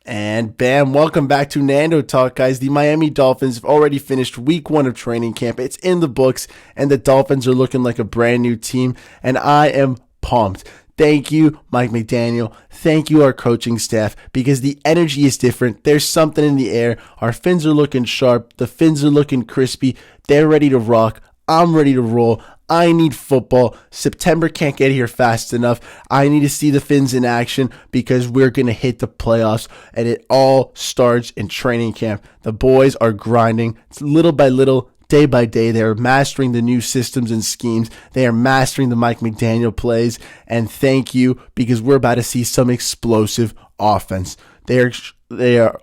And bam, welcome back to Nando Talk, guys. The Miami Dolphins have already finished week 1 of training camp. It's in the books, and the Dolphins are looking like a brand new team, and I am pumped. Thank you, Mike McDaniel. Thank you, our coaching staff, because the energy is different. There's something in the air. Our fins are looking sharp. The fins are looking crispy. They're ready to rock. I'm ready to roll. I need football. September can't get here fast enough. I need to see the Fins in action because we're going to hit the playoffs, and it all starts in training camp. The boys are grinding. It's little by little, day by day. They are mastering the new systems and schemes. They are mastering the Mike McDaniel plays, and thank you because we're about to see some explosive offense. Their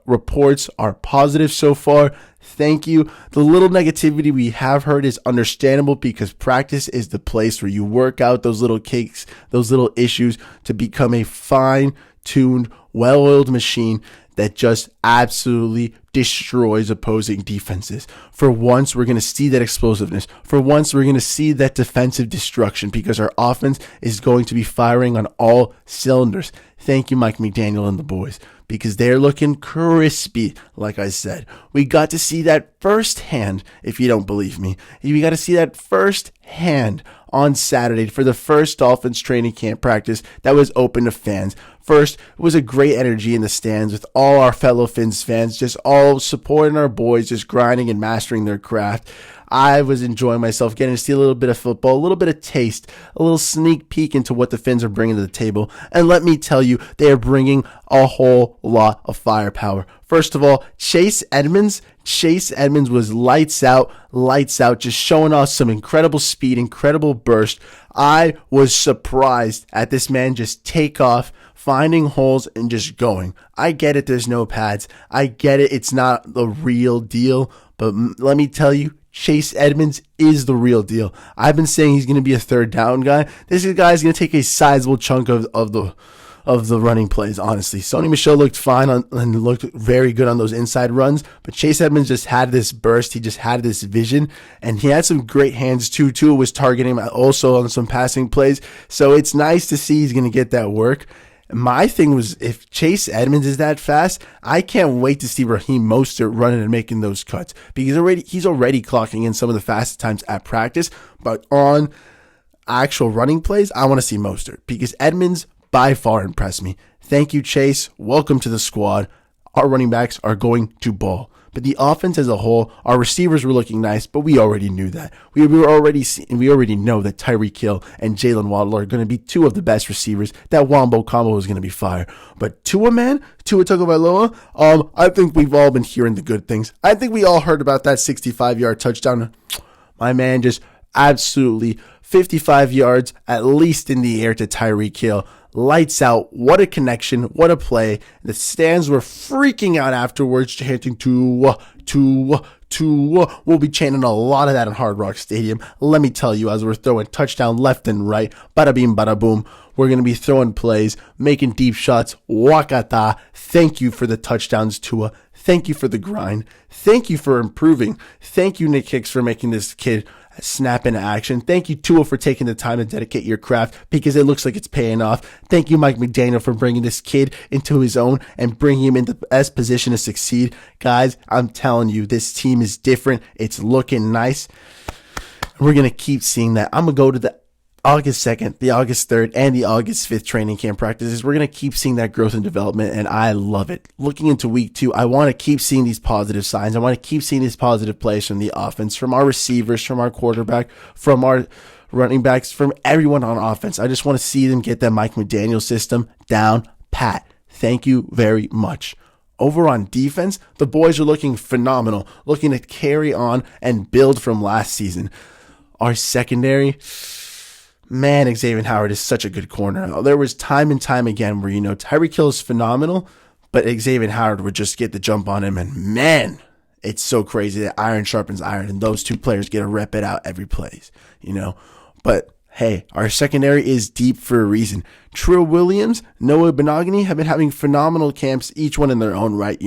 reports are positive so far. Thank you. The little negativity we have heard is understandable because practice is the place where you work out those little kinks, those little issues to become a fine-tuned, well-oiled machine that just absolutely destroys opposing defenses. For once, we're going to see that explosiveness. For once, we're going to see that defensive destruction because our offense is going to be firing on all cylinders. Thank you, Mike McDaniel and the boys, because they're looking crispy, like I said. We got to see that firsthand, if you don't believe me. We got to see that firsthand on Saturday for the first Dolphins training camp practice that was open to fans. First, it was a great energy in the stands with all our fellow Fins fans just all supporting our boys, just grinding and mastering their craft. I was enjoying myself, getting to see a little bit of football, a little bit of taste, a little sneak peek into what the Fins are bringing to the table. And let me tell you, they are bringing a whole lot of firepower. First of all, Chase Edmonds was lights out, just showing us some incredible speed, incredible burst. I was surprised at this man just take off, finding holes and just going. I get it, there's no pads. I get it, it's not the real deal. But let me tell you, Chase Edmonds is the real deal. I've been saying he's going to be a third down guy. This guy is going to take a sizable chunk of the running plays, honestly. Sony Michel looked fine and looked very good on those inside runs, but Chase Edmonds just had this burst. He just had this vision, and he had some great hands too. Tua was targeting him also on some passing plays, so it's nice to see he's going to get that work. My thing was, if Chase Edmonds is that fast, I can't wait to see Raheem Mostert running and making those cuts because he's already clocking in some of the fastest times at practice, but on actual running plays, I want to see Mostert because Edmonds by far impressed me. Thank you, Chase. Welcome to the squad. Our running backs are going to ball. But the offense as a whole, our receivers were looking nice, but we already knew that. We already know that Tyreek Hill and Jalen Waddle are going to be two of the best receivers. That Wombo combo is going to be fire. But Tua Tagovailoa, I think we've all been hearing the good things. I think we all heard about that 65-yard touchdown. My man just absolutely 55 yards at least in the air to Tyreek Hill. Lights out. What a connection. What a play. The stands were freaking out afterwards, chanting Tua. We'll be chanting a lot of that in Hard Rock Stadium. Let me tell you, as we're throwing touchdown left and right, bada beam, bada boom, we're going to be throwing plays, making deep shots. Wakata. Thank you for the touchdowns, Tua. Thank you for the grind. Thank you for improving. Thank you, Nick Hicks, for making this kid snap into action. Thank you, Tua, for taking the time to dedicate your craft because it looks like it's paying off. Thank you, Mike McDaniel, for bringing this kid into his own and bringing him into the best position to succeed. Guys, I'm telling you, this team is different. It's looking nice. We're going to keep seeing that. I'm going to go to the August 2nd, the August 3rd, and the August 5th training camp practices. We're going to keep seeing that growth and development, and I love it. Looking into week 2, I want to keep seeing these positive signs. I want to keep seeing these positive plays from the offense, from our receivers, from our quarterback, from our running backs, from everyone on offense. I just want to see them get that Mike McDaniel system down pat. Thank you very much. Over on defense, the boys are looking phenomenal, looking to carry on and build from last season. Our secondary, man, Xavier Howard is such a good corner. There was time and time again where, Tyreek Hill is phenomenal, but Xavier Howard would just get the jump on him. And man, it's so crazy that iron sharpens iron, and those two players get to rep it out every place, But hey, our secondary is deep for a reason. Trill Williams, Noah Benogany have been having phenomenal camps, each one in their own right,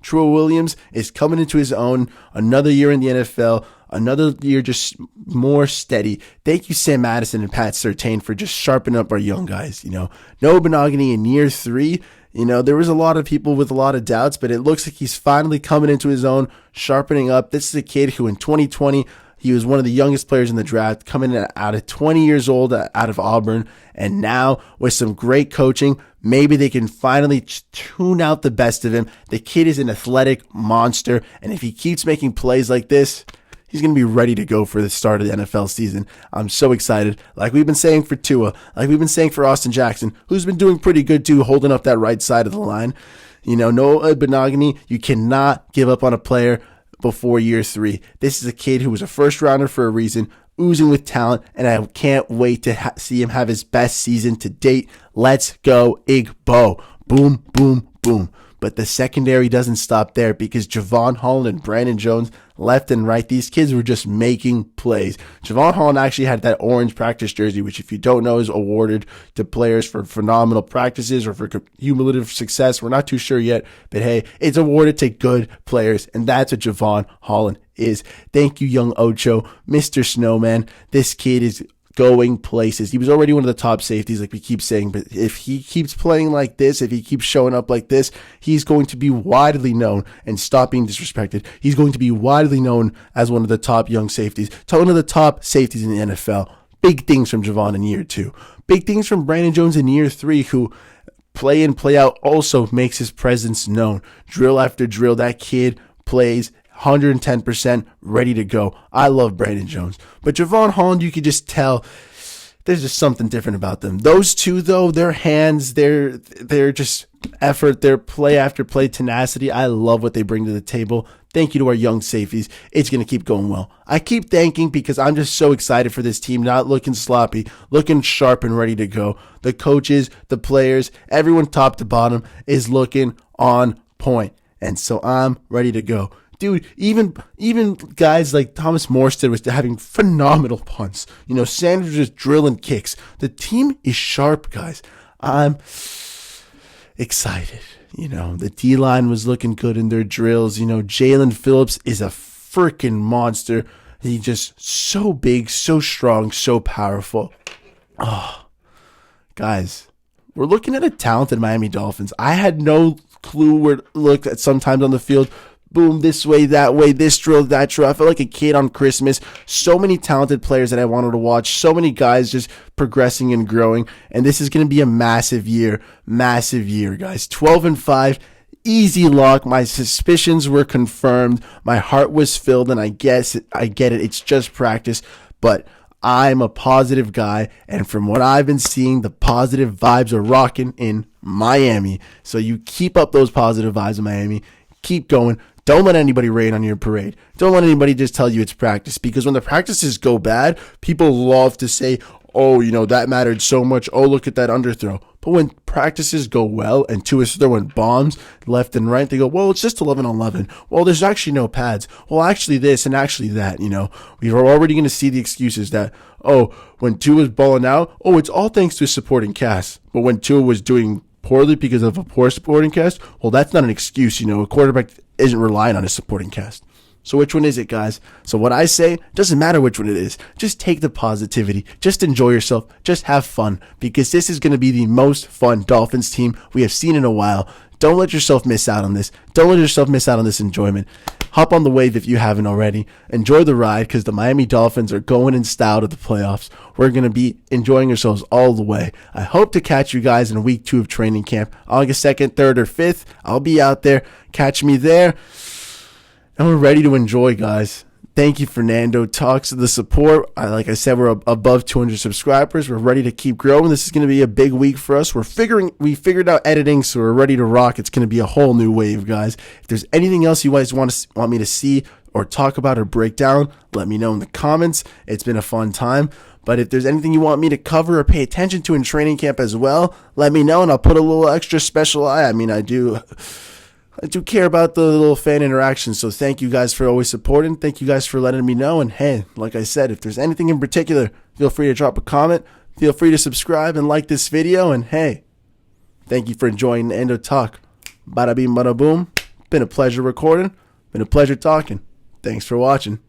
Trill Williams is coming into his own, another year in the NFL, another year just more steady. Thank you, Sam Madison and Pat Surtain, for just sharpening up our young guys, Noah Benogany in year 3, There was a lot of people with a lot of doubts, but it looks like he's finally coming into his own, sharpening up. This is a kid who in 2020, he was one of the youngest players in the draft, coming out of 20 years old out of Auburn. And now with some great coaching, maybe they can finally tune out the best of him. The kid is an athletic monster. And if he keeps making plays like this, he's going to be ready to go for the start of the NFL season. I'm so excited. Like we've been saying for Tua, like we've been saying for Austin Jackson, who's been doing pretty good too, holding up that right side of the line. Noah Benogany, you cannot give up on a player before year 3. This is a kid who was a first rounder for a reason, oozing with talent, and I can't wait to see him have his best season to date. Let's go, Igbo. Boom, boom, boom. But the secondary doesn't stop there because Javon Holland and Brandon Jones, left and right, these kids were just making plays. Javon Holland actually had that orange practice jersey, which if you don't know is awarded to players for phenomenal practices or for cumulative success. We're not too sure yet, but hey, it's awarded to good players, and that's what Javon Holland is. Thank you, young Ocho, Mr. Snowman. This kid is going places. He was already one of the top safeties, like we keep saying, but if he keeps playing like this, if he keeps showing up like this, he's going to be widely known, and stop being disrespected. He's going to be widely known as one of the top young safeties, one of the top safeties in the NFL. Big things from Javon in year 2. Big things from Brandon Jones in year 3, who play in, play out also makes his presence known. Drill after drill, that kid plays 110% ready to go. I love Brandon Jones. But Javon Holland, you could just tell there's just something different about them. Those two, though, their hands, their just effort, their play after play tenacity, I love what they bring to the table. Thank you to our young safeties. It's going to keep going well. I keep thanking because I'm just so excited for this team, not looking sloppy, looking sharp and ready to go. The coaches, the players, everyone top to bottom is looking on point. And so I'm ready to go. Dude, even guys like Thomas Morstead was having phenomenal punts. Sanders just drilling kicks. The team is sharp, guys. I'm excited. The D-line was looking good in their drills. Jalen Phillips is a freaking monster. He's just so big, so strong, so powerful. Oh, guys, we're looking at a talented Miami Dolphins. I had no clue where to look at sometimes on the field. Boom, this way, that way, this drill, that drill. I felt like a kid on Christmas. So many talented players that I wanted to watch. So many guys just progressing and growing. And this is going to be a massive year, guys. 12-5, easy lock. My suspicions were confirmed. My heart was filled, and I get it. It's just practice. But I'm a positive guy, and from what I've been seeing, the positive vibes are rocking in Miami. So you keep up those positive vibes in Miami. Keep going. Don't let anybody rain on your parade. Don't let anybody just tell you it's practice, because when the practices go bad, people love to say, oh, that mattered so much. Oh, look at that underthrow. But when practices go well and Tua is throwing bombs left and right, they go, well, it's just 11-11. Well, there's actually no pads. Well, actually this and actually that, We are already going to see the excuses that, oh, when Tua was balling out, oh, it's all thanks to his supporting cast. But when Tua was doing poorly because of a poor supporting cast, well, that's not an excuse. A quarterback isn't relying on his supporting cast. So which one is it, guys? So what I say, doesn't matter which one it is. Just take the positivity. Just enjoy yourself. Just have fun, because this is going to be the most fun Dolphins team we have seen in a while. Don't let yourself miss out on this. Don't let yourself miss out on this enjoyment. Hop on the wave if you haven't already. Enjoy the ride, because the Miami Dolphins are going in style to the playoffs. We're going to be enjoying ourselves all the way. I hope to catch you guys in week 2 of training camp. August 2nd, 3rd, or 5th. I'll be out there. Catch me there. And we're ready to enjoy, guys. Thank you for Nando Talks, the support. Like I said, we're above 200 subscribers. We're ready to keep growing. This is going to be a big week for us. We figured out editing, so we're ready to rock. It's going to be a whole new wave, guys. If there's anything else you guys want me to see or talk about or break down, let me know in the comments. It's been a fun time. But if there's anything you want me to cover or pay attention to in training camp as well, let me know, and I'll put a little extra special eye. I do care about the little fan interaction, so thank you guys for always supporting. Thank you guys for letting me know. And hey, like I said, if there's anything in particular, feel free to drop a comment. Feel free to subscribe and like this video. And hey, thank you for enjoying Nando Talk. Bada bing, bada boom. Been a pleasure recording. Been a pleasure talking. Thanks for watching.